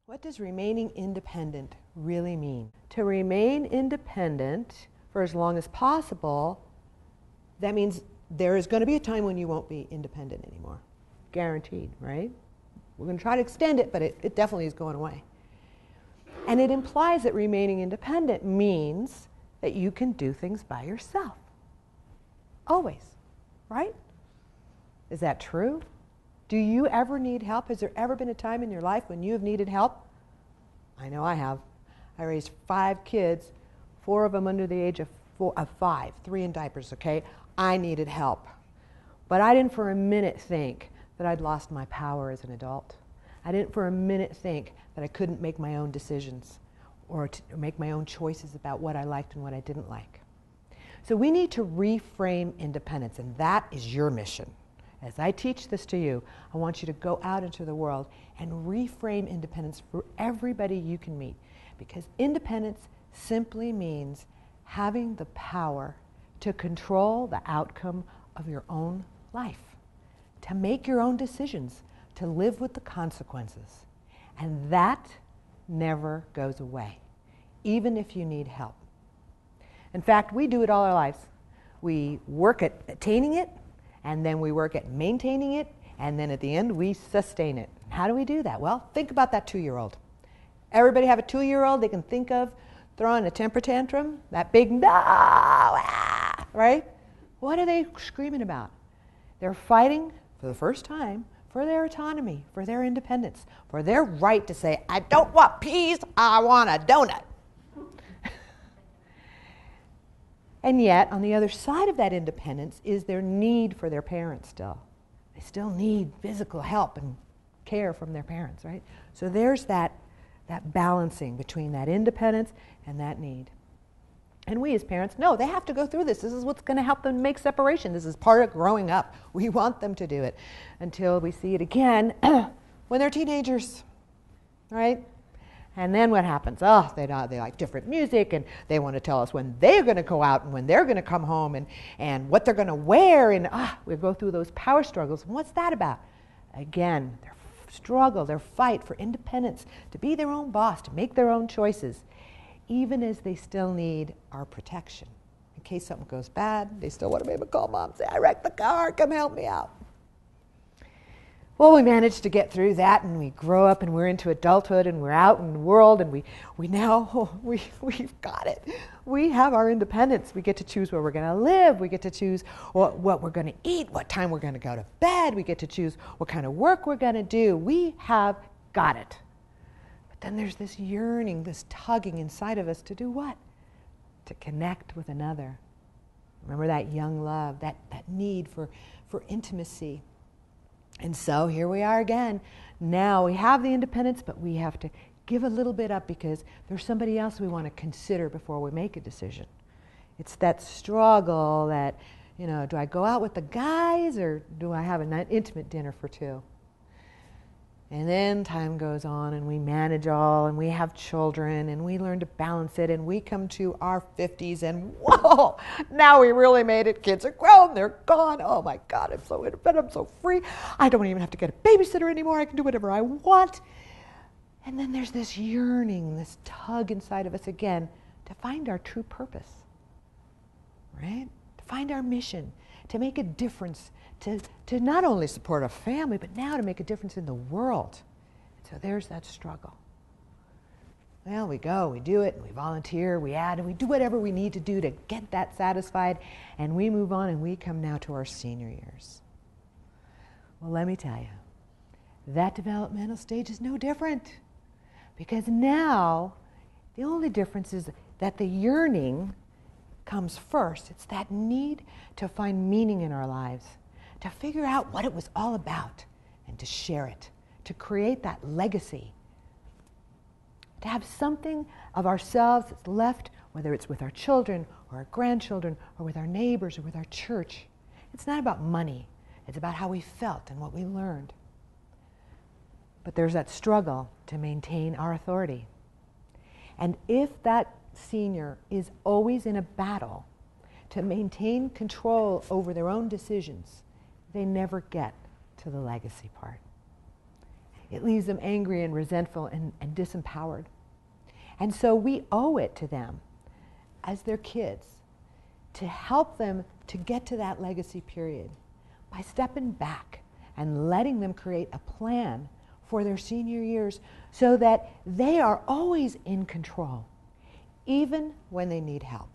What does remaining independent really mean? To remain independent for as long as possible, that means there is going to be a time when you won't be independent anymore. Guaranteed, right? We're going to try to extend it, but it definitely is going away. And it implies that remaining independent means that you can do things by yourself. Always, right? Is that true? Do you ever need help? Has there ever been a time in your life when you have needed help? I know I have. I raised 5 kids, 4 of them under the age of 5, 3 in diapers, okay? I needed help. But I didn't for a minute think that I'd lost my power as an adult. I didn't for a minute think that I couldn't make my own decisions or make my own choices about what I liked and what I didn't like. So we need to reframe independence, and that is your mission. As I teach this to you, I want you to go out into the world and reframe independence for everybody you can meet. Because independence simply means having the power to control the outcome of your own life, to make your own decisions, to live with the consequences. And that never goes away, even if you need help. In fact, we do it all our lives. We work at attaining it, and then we work at maintaining it, and then at the end we sustain it. How do we do that? Well, think about that 2-year-old. Everybody have a 2-year-old they can think of throwing a temper tantrum? That big no, ah, right? What are they screaming about? They're fighting for the first time for their autonomy, for their independence, for their right to say, I don't want peas, I want a donut. And yet, on the other side of that independence is their need for their parents still. They still need physical help and care from their parents, right? So there's that balancing between that independence and that need. And we as parents know they have to go through this. This is what's going to help them make separation. This is part of growing up. We want them to do it until we see it again when they're teenagers, right? And then what happens? Oh, they like different music, and they want to tell us when they're going to go out and when they're going to come home and what they're going to wear. And we go through those power struggles. And what's that about? Again, their struggle, their fight for independence, to be their own boss, to make their own choices, even as they still need our protection. In case something goes bad, they still want to be able to call mom and say, I wrecked the car, come help me out. Well, we managed to get through that, and we grow up, and we're into adulthood, and we're out in the world, and we've got it. We have our independence. We get to choose where we're going to live. We get to choose what we're going to eat, what time we're going to go to bed. We get to choose what kind of work we're going to do. We have got it. But then there's this yearning, this tugging inside of us to do what? To connect with another. Remember that young love, that need for intimacy. And so here we are again. Now we have the independence, but we have to give a little bit up because there's somebody else we want to consider before we make a decision. It's that struggle that, do I go out with the guys or do I have an intimate dinner for 2? And then time goes on and we manage all and we have children and we learn to balance it and we come to our 50s and whoa, now we really made it. Kids are grown, they're gone. Oh my God, I'm so independent, I'm so free. I don't even have to get a babysitter anymore. I can do whatever I want. And then there's this yearning, this tug inside of us again to find our true purpose, right? To find our mission, to make a difference, to not only support a family, but now to make a difference in the world. So there's that struggle. Well, we go, we do it, and we volunteer, we add, and we do whatever we need to do to get that satisfied, and we move on, and we come now to our senior years. Well, let me tell you, that developmental stage is no different, because now the only difference is that the yearning comes first. It's that need to find meaning in our lives, to figure out what it was all about, and to share it, to create that legacy, to have something of ourselves that's left, whether it's with our children or our grandchildren or with our neighbors or with our church. It's not about money. It's about how we felt and what we learned. But there's that struggle to maintain our authority. And if that senior is always in a battle to maintain control over their own decisions, they never get to the legacy part. It leaves them angry and resentful and disempowered. And so we owe it to them as their kids to help them to get to that legacy period by stepping back and letting them create a plan for their senior years so that they are always in control, even when they need help.